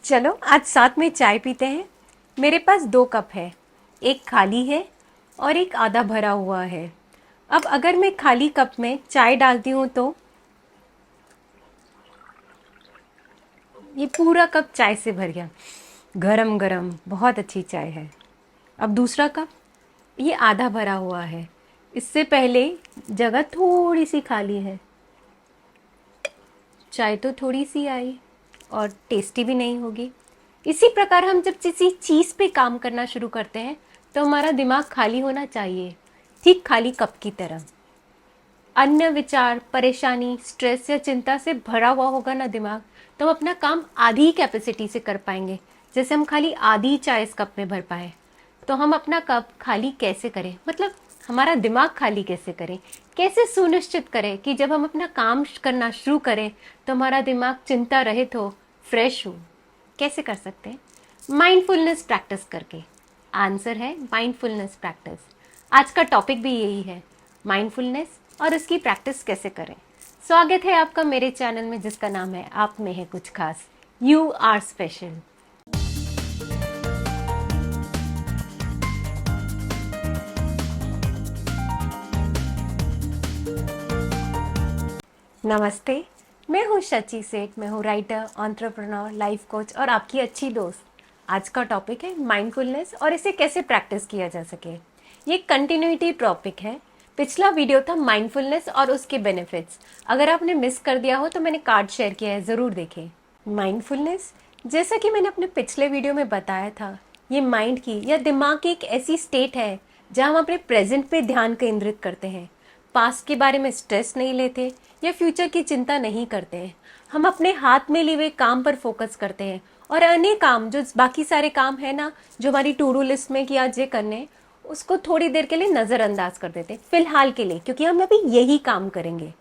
चलो आज साथ में चाय पीते हैं। मेरे पास 2 कप है, एक खाली है और एक आधा भरा हुआ है। अब अगर मैं खाली कप में चाय डालती हूँ तो ये पूरा कप चाय से भर गया। गरम गरम बहुत अच्छी चाय है। अब दूसरा कप, ये आधा भरा हुआ है। इससे पहले जगह थोड़ी सी खाली है। चाय तो थोड़ी सी आई और टेस्टी भी नहीं होगी। इसी प्रकार हम जब किसी चीज़ पे काम करना शुरू करते हैं तो हमारा दिमाग खाली होना चाहिए, ठीक खाली कप की तरह। अन्य विचार, परेशानी, स्ट्रेस या चिंता से भरा हुआ होगा ना दिमाग, तो हम अपना काम आधी कैपेसिटी से कर पाएंगे। जैसे हम खाली आधी चाय इस कप में भर पाए, तो हम अपना कप खाली कैसे करें, मतलब हमारा दिमाग खाली कैसे करें, कैसे सुनिश्चित करें कि जब हम अपना काम करना शुरू करें तो हमारा दिमाग चिंता रहित हो, फ्रेश हो। कैसे कर सकते हैं? माइंडफुलनेस प्रैक्टिस करके। आंसर है माइंडफुलनेस प्रैक्टिस। आज का टॉपिक भी यही है, माइंडफुलनेस और इसकी प्रैक्टिस कैसे करें। स्वागत है आपका मेरे चैनल में जिसका नाम है आप में है कुछ खास। You are special. नमस्ते, मैं हूँ शची सेठ। मैं हूँ राइटर, एंटरप्रेन्योर, लाइफ कोच और आपकी अच्छी दोस्त। आज का टॉपिक है माइंडफुलनेस और इसे कैसे प्रैक्टिस किया जा सके। ये कंटिन्यूटी टॉपिक है। पिछला वीडियो था माइंडफुलनेस और उसके बेनिफिट्स। अगर आपने मिस कर दिया हो तो मैंने कार्ड शेयर किया है, ज़रूर देखें। माइंडफुलनेस, जैसा कि मैंने अपने पिछले वीडियो में बताया था, ये माइंड की या दिमाग की एक ऐसी स्टेट है जहाँ हम अपने प्रेजेंट पे ध्यान केंद्रित करते हैं। पास्ट के बारे में स्ट्रेस नहीं लेते या फ्यूचर की चिंता नहीं करते हैं। हम अपने हाथ में लिए हुए काम पर फोकस करते हैं और अन्य काम, जो बाकी सारे काम है ना, जो हमारी टू डू लिस्ट में कि आज ये करने, उसको थोड़ी देर के लिए नज़रअंदाज कर देते हैं फिलहाल के लिए, क्योंकि हम अभी यही काम करेंगे।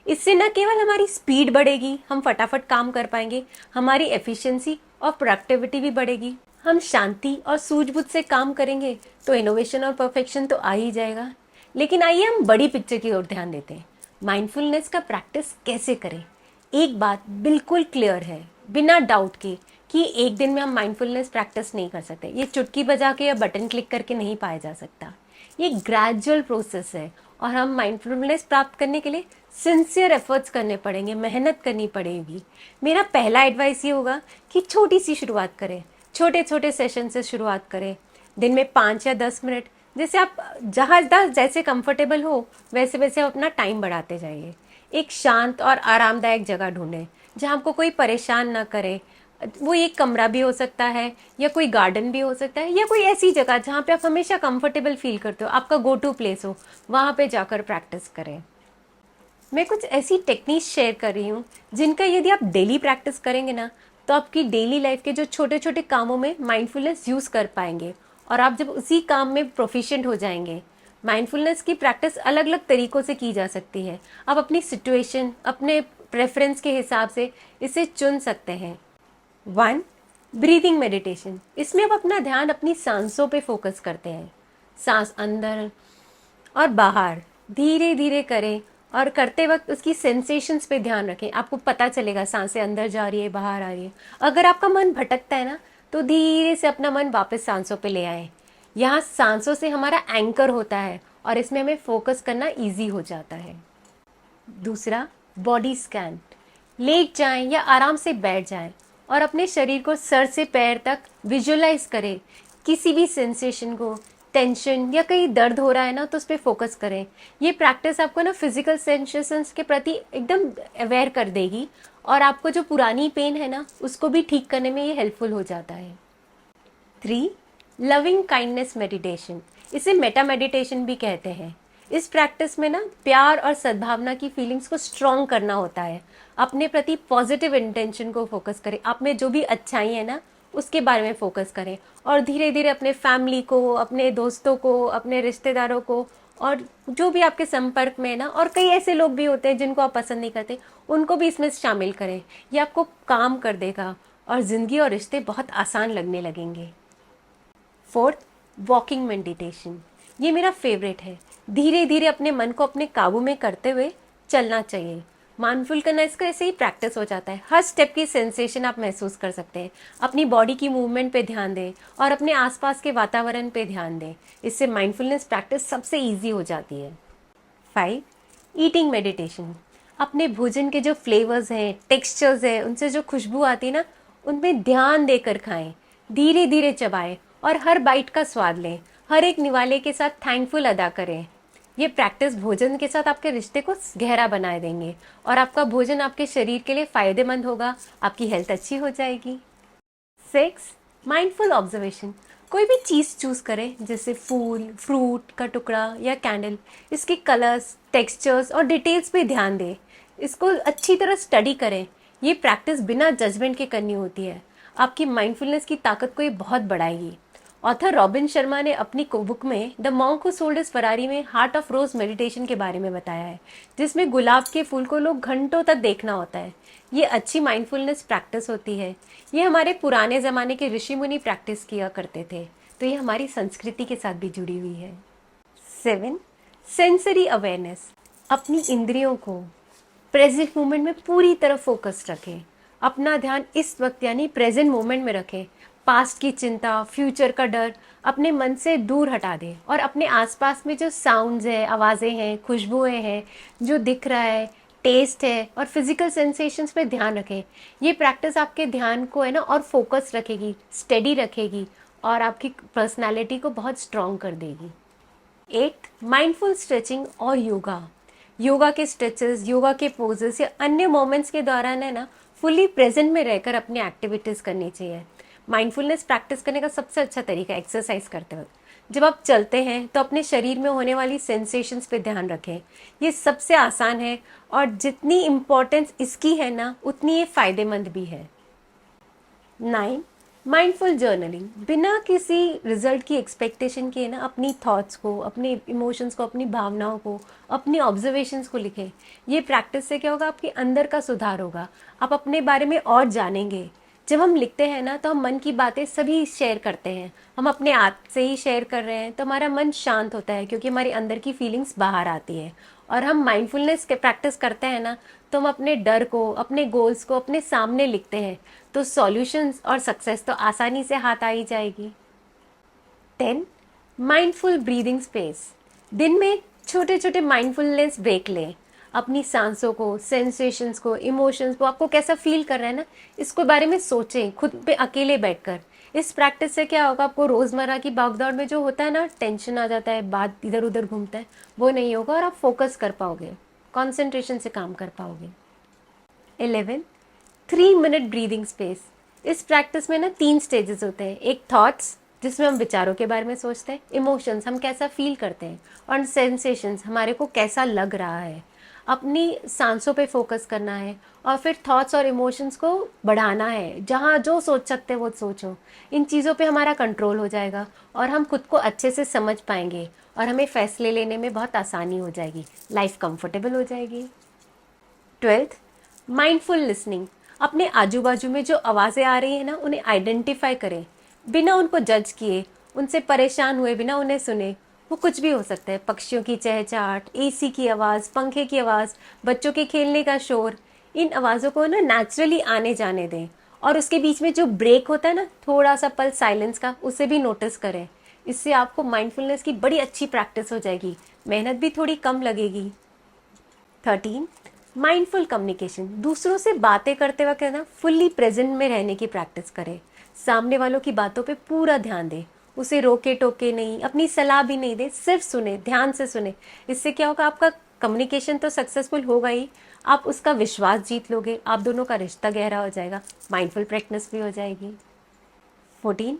इससे न केवल हमारी स्पीड बढ़ेगी, हम फटाफट काम कर पाएंगे, हमारी एफिशिएंसी और प्रोडक्टिविटी भी बढ़ेगी। हम शांति और सूझबूझ से काम करेंगे तो इनोवेशन और परफेक्शन तो आ ही जाएगा। लेकिन आइए हम बड़ी पिक्चर की ओर ध्यान देते हैं। माइंडफुलनेस का प्रैक्टिस कैसे करें? एक बात बिल्कुल क्लियर है, बिना डाउट के, कि एक दिन में हम माइंडफुलनेस प्रैक्टिस नहीं कर सकते। ये चुटकी बजा के या बटन क्लिक करके नहीं पाया जा सकता। ये ग्रेजुअल प्रोसेस है और हम माइंडफुलनेस प्राप्त करने के लिए सिंसियर एफर्ट्स करने पड़ेंगे, मेहनत करनी पड़ेगी। मेरा पहला एडवाइस ये होगा कि छोटी सी शुरुआत करें, छोटे छोटे सेशन से शुरुआत करें। दिन में 5 या 10 मिनट, जैसे आप जहाँ जैसे कंफर्टेबल हो वैसे वैसे आप अपना टाइम बढ़ाते जाइए। एक शांत और आरामदायक जगह ढूंढें जहाँ आपको कोई परेशान ना करे। वो एक कमरा भी हो सकता है या कोई गार्डन भी हो सकता है या कोई ऐसी जगह जहाँ पे आप हमेशा कंफर्टेबल फील करते हो, आपका गो टू प्लेस हो, वहाँ पे जाकर प्रैक्टिस करें। मैं कुछ ऐसी टेक्निक्स शेयर कर रही हूँ जिनका यदि आप डेली प्रैक्टिस करेंगे ना, तो आपकी डेली लाइफ के जो छोटे छोटे कामों में माइंडफुलनेस यूज़ कर पाएंगे और आप जब उसी काम में प्रोफिशिएंट हो जाएंगे। माइंडफुलनेस की प्रैक्टिस अलग अलग तरीकों से की जा सकती है। आप अपनी सिचुएशन, अपने प्रेफरेंस के हिसाब से इसे चुन सकते हैं। 1, ब्रीदिंग मेडिटेशन। इसमें आप अपना ध्यान अपनी सांसों पे फोकस करते हैं। सांस अंदर और बाहर धीरे धीरे करें और करते वक्त उसकी सेंसेशंस पे ध्यान रखें। आपको पता चलेगा सांसें अंदर जा रही है, बाहर आ रही है। अगर आपका मन भटकता है ना, तो धीरे से अपना मन वापस सांसों पे ले आए। यहाँ सांसों से हमारा एंकर होता है और इसमें हमें फोकस करना इजी हो जाता है। दूसरा, बॉडी स्कैन। लेट जाएं या आराम से बैठ जाएं और अपने शरीर को सर से पैर तक विजुअलाइज करें। किसी भी सेंसेशन को, टेंशन या कहीं दर्द हो रहा है ना, तो उस पर फोकस करें। ये प्रैक्टिस आपको ना फिजिकल सेंसेशंस के प्रति एकदम अवेयर कर देगी और आपको जो पुरानी पेन है ना, उसको भी ठीक करने में ये हेल्पफुल हो जाता है। 3, लविंग काइंडनेस मेडिटेशन। इसे मेटा मेडिटेशन भी कहते हैं। इस प्रैक्टिस में ना प्यार और सद्भावना की फीलिंग्स को स्ट्रॉन्ग करना होता है। अपने प्रति पॉजिटिव इंटेंशन को फोकस करें, आप में जो भी अच्छाई है ना उसके बारे में फोकस करें और धीरे धीरे अपने फैमिली को, अपने दोस्तों को, अपने रिश्तेदारों को और जो भी आपके संपर्क में है ना, और कई ऐसे लोग भी होते हैं जिनको आप पसंद नहीं करते, उनको भी इसमें शामिल करें। ये आपको काम कर देगा और ज़िंदगी और रिश्ते बहुत आसान लगने लगेंगे। 4, वॉकिंग मेडिटेशन। ये मेरा फेवरेट है। धीरे धीरे अपने मन को अपने काबू में करते हुए चलना चाहिए। माइंडफुलनेस का ऐसे ही प्रैक्टिस हो जाता है। हर स्टेप की सेंसेशन आप महसूस कर सकते हैं। अपनी बॉडी की मूवमेंट पे ध्यान दें और अपने आसपास के वातावरण पे ध्यान दें। इससे माइंडफुलनेस प्रैक्टिस सबसे ईजी हो जाती है। 5. Eating meditation. अपने भोजन के जो फ्लेवर्स हैं, टेक्सचर्स हैं, उनसे जो खुशबू आती है ना, उनमें ध्यान देकर खाएं। धीरे धीरे चबाएं और हर बाइट का स्वाद लें। हर एक निवाले के साथ थैंकफुल अदा करें। ये प्रैक्टिस भोजन के साथ आपके रिश्ते को गहरा बनाए देंगे और आपका भोजन आपके शरीर के लिए फायदेमंद होगा। आपकी हेल्थ अच्छी हो जाएगी। 6. Mindful observation. कोई भी चीज़ चूज करें, जैसे फूल, फ्रूट का टुकड़ा या कैंडल। इसके कलर्स, टेक्सचर्स और डिटेल्स पे ध्यान दें। इसको अच्छी तरह स्टडी करें। ये प्रैक्टिस बिना जजमेंट के करनी होती है। आपकी माइंडफुलनेस की ताकत को ये बहुत बढ़ाएगी। ऑथर रॉबिन शर्मा ने अपनी बुक में the monk who sold his Ferrari में हार्ट ऑफ रोज मेडिटेशन के बारे में बताया है, जिसमें गुलाब के फूल को लोग घंटों तक देखना होता है। ये अच्छी माइंडफुलनेस प्रैक्टिस होती है। ये हमारे पुराने ज़माने के ऋषि मुनि प्रैक्टिस किया करते थे, तो ये हमारी संस्कृति के साथ भी जुड़ी हुई है। 7. Sensory awareness. अपनी इंद्रियों को प्रेजेंट मोमेंट में पूरी तरह फोकस रखें। अपना ध्यान इस वक्त यानी प्रेजेंट मोमेंट में रखें। पास्ट की चिंता, फ्यूचर का डर अपने मन से दूर हटा दें और अपने आसपास में जो साउंड्स है, आवाज़ें हैं, खुशबुएं हैं, जो दिख रहा है, टेस्ट है और फिजिकल सेंसेशंस पे ध्यान रखें। ये प्रैक्टिस आपके ध्यान को है ना और फोकस रखेगी, स्टेडी रखेगी और आपकी पर्सनालिटी को बहुत स्ट्रॉन्ग कर देगी। 8. माइंडफुल स्ट्रेचिंग और योगा। योगा के स्ट्रेचेस, योगा के पोजेस या अन्य मोमेंट्स के दौरान है ना फुली प्रेजेंट में रहकर अपनी एक्टिविटीज़ करनी चाहिए। माइंडफुलनेस प्रैक्टिस करने का सबसे अच्छा तरीका एक्सरसाइज करते वक्त। जब आप चलते हैं तो अपने शरीर में होने वाली सेंसेशंस पे ध्यान रखें। ये सबसे आसान है और जितनी इम्पोर्टेंस इसकी है ना, उतनी ये फायदेमंद भी है। 9. Mindful journaling. बिना किसी रिजल्ट की एक्सपेक्टेशन के ना अपनी थॉट्स को, अपने इमोशंस को, अपनी भावनाओं को, अपनी ऑब्जर्वेशंस को लिखें। ये प्रैक्टिस से क्या होगा, आपके अंदर का सुधार होगा। आप अपने बारे में और जानेंगे। जब हम लिखते हैं ना तो हम मन की बातें सभी शेयर करते हैं। हम अपने आप से ही शेयर कर रहे हैं तो हमारा मन शांत होता है, क्योंकि हमारे अंदर की फीलिंग्स बाहर आती है। और हम माइंडफुलनेस के प्रैक्टिस करते हैं ना, तो हम अपने डर को, अपने गोल्स को अपने सामने लिखते हैं, तो सॉल्यूशंस और सक्सेस तो आसानी से हाथ आ ही जाएगी। 10. Mindful breathing space. दिन में छोटे छोटे माइंडफुलनेस ब्रेक लें। अपनी सांसों को, सेंसेशंस को, इमोशंस को, आपको कैसा फील कर रहा है ना, इसके बारे में सोचें खुद पे अकेले बैठकर। इस प्रैक्टिस से क्या होगा, आपको रोज़मर्रा की भागदौड़ में जो होता है ना, टेंशन आ जाता है, बात इधर उधर घूमता है, वो नहीं होगा और आप फोकस कर पाओगे, कॉन्सेंट्रेशन से काम कर पाओगे। 11. 3 मिनट ब्रीदिंग स्पेस। इस प्रैक्टिस में ना 3 स्टेजेस होते हैं। एक थॉट्स, जिसमें हम विचारों के बारे में सोचते हैं, इमोशंस हम कैसा फील करते हैं, और सेंसेशंस हमारे को कैसा लग रहा है। अपनी सांसों पे फोकस करना है और फिर थॉट्स और इमोशंस को बढ़ाना है। जहाँ जो सोच सकते हैं वो सोचो। इन चीज़ों पे हमारा कंट्रोल हो जाएगा और हम खुद को अच्छे से समझ पाएंगे और हमें फैसले लेने में बहुत आसानी हो जाएगी, लाइफ कंफर्टेबल हो जाएगी। 12. Mindful listening. अपने आजू बाजू में जो आवाज़ें आ रही हैं ना, उन्हें आइडेंटिफाई करें बिना उनको जज किए, उनसे परेशान हुए बिना उन्हें सुने। वो कुछ भी हो सकता है, पक्षियों की चहचहाट, एसी की आवाज़, पंखे की आवाज़, बच्चों के खेलने का शोर। इन आवाज़ों को ना नेचुरली आने जाने दें और उसके बीच में जो ब्रेक होता है ना, थोड़ा सा पल साइलेंस का, उसे भी नोटिस करें। इससे आपको माइंडफुलनेस की बड़ी अच्छी प्रैक्टिस हो जाएगी, मेहनत भी थोड़ी कम लगेगी। 13. Mindful communication. दूसरों से बातें करते वक्त है ना फुल्ली प्रेजेंट में रहने की प्रैक्टिस करें। सामने वालों की बातों पे पूरा ध्यान दें, उसे रोके टोके नहीं, अपनी सलाह भी नहीं दें, सिर्फ सुने, ध्यान से सुने। इससे क्या होगा, आपका कम्युनिकेशन तो सक्सेसफुल होगा ही, आप उसका विश्वास जीत लोगे, आप दोनों का रिश्ता गहरा हो जाएगा, माइंडफुल प्रैक्टिस भी हो जाएगी। 14.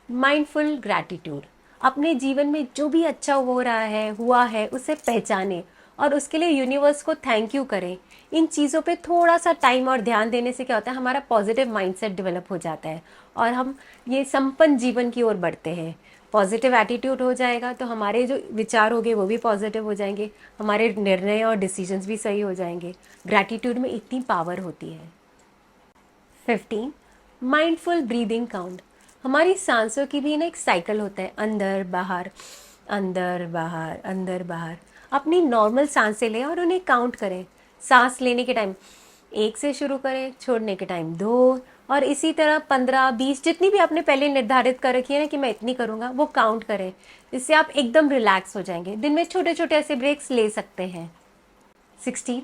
Mindful gratitude. अपने जीवन में जो भी अच्छा हो रहा है, हुआ है, उसे पहचानें और उसके लिए यूनिवर्स को थैंक यू करें। इन चीज़ों पे थोड़ा सा टाइम और ध्यान देने से क्या होता है, हमारा पॉजिटिव माइंडसेट डेवलप हो जाता है और हम ये संपन्न जीवन की ओर बढ़ते हैं। पॉजिटिव एटीट्यूड हो जाएगा तो हमारे जो विचार होंगे वो भी पॉजिटिव हो जाएंगे, हमारे निर्णय और डिसीजंस भी सही हो जाएंगे। ग्रैटिट्यूड में इतनी पावर होती है। 15. Mindful breathing count. हमारी सांसों की भी ना एक साइकिल होता है, अंदर बाहर, अंदर बाहर, अंदर बाहर। अपनी नॉर्मल सांसें लें और उन्हें काउंट करें। सांस लेने के टाइम 1 से शुरू करें, छोड़ने के टाइम 2, और इसी तरह 15-20 जितनी भी आपने पहले निर्धारित कर रखी है ना कि मैं इतनी करूँगा, वो काउंट करें। इससे आप एकदम रिलैक्स हो जाएंगे। दिन में छोटे छोटे ऐसे ब्रेक्स ले सकते हैं। 16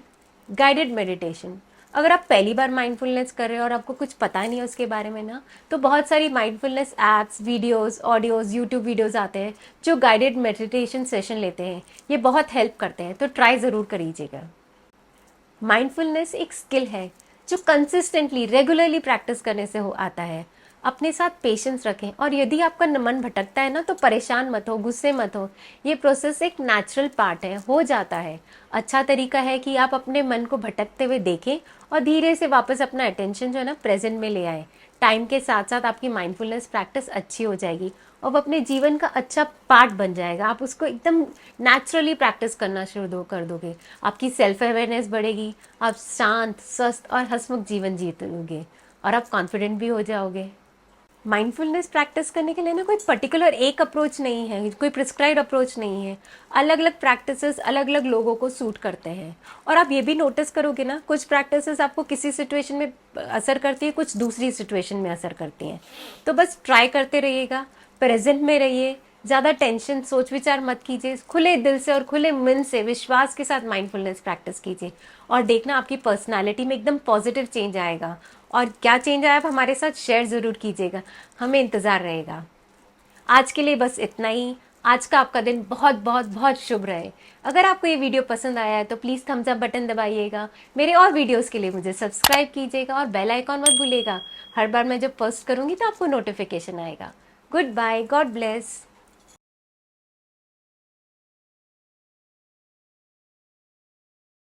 गाइडेड मेडिटेशन। अगर आप पहली बार माइंडफुलनेस कर रहे हो और आपको कुछ पता नहीं है उसके बारे में ना, तो बहुत सारी mindfulness apps, videos, audios, YouTube videos आते हैं जो गाइडेड मेडिटेशन सेशन लेते हैं। ये बहुत हेल्प करते हैं, तो ट्राई ज़रूर करिएगा। माइंडफुलनेस एक स्किल है जो कंसिस्टेंटली रेगुलरली प्रैक्टिस करने से हो आता है। अपने साथ पेशेंस रखें, और यदि आपका मन भटकता है ना, तो परेशान मत हो, गुस्से मत हो। ये प्रोसेस एक नेचुरल पार्ट है, हो जाता है। अच्छा तरीका है कि आप अपने मन को भटकते हुए देखें और धीरे से वापस अपना अटेंशन जो है ना प्रेजेंट में ले आए। टाइम के साथ साथ आपकी माइंडफुलनेस प्रैक्टिस अच्छी हो जाएगी और वो अपने जीवन का अच्छा पार्ट बन जाएगा। आप उसको एकदम नेचुरली प्रैक्टिस करना शुरू कर दोगे। आपकी सेल्फ अवेयरनेस बढ़ेगी, आप शांत, स्वस्थ और हंसमुख जीवन जीतोगे, और आप कॉन्फिडेंट भी हो जाओगे। माइंडफुलनेस प्रैक्टिस करने के लिए ना कोई पर्टिकुलर एक अप्रोच नहीं है, कोई प्रिस्क्राइब्ड अप्रोच नहीं है। अलग अलग प्रैक्टिसेस अलग अलग लोगों को सूट करते हैं। और आप ये भी नोटिस करोगे ना, कुछ प्रैक्टिसेस आपको किसी सिचुएशन में असर करती है, कुछ दूसरी सिचुएशन में असर करती हैं। तो बस ट्राई करते रहिएगा, प्रेजेंट में रहिए, ज़्यादा टेंशन सोच विचार मत कीजिए, खुले दिल से और खुले मन से विश्वास के साथ माइंडफुलनेस प्रैक्टिस कीजिए, और देखना आपकी पर्सनालिटी में एकदम पॉजिटिव चेंज आएगा। और क्या चेंज आया आप हमारे साथ शेयर ज़रूर कीजिएगा, हमें इंतज़ार रहेगा। आज के लिए बस इतना ही। आज का आपका दिन बहुत बहुत बहुत शुभ रहे। अगर आपको ये वीडियो पसंद आया है तो प्लीज़ थम्स अप बटन दबाइएगा। मेरे और वीडियोस के लिए मुझे सब्सक्राइब कीजिएगा और बेल आइकॉन मत भूलिएगा। हर बार मैं जब पोस्ट करूँगी तो आपको नोटिफिकेशन आएगा। Goodbye, God bless.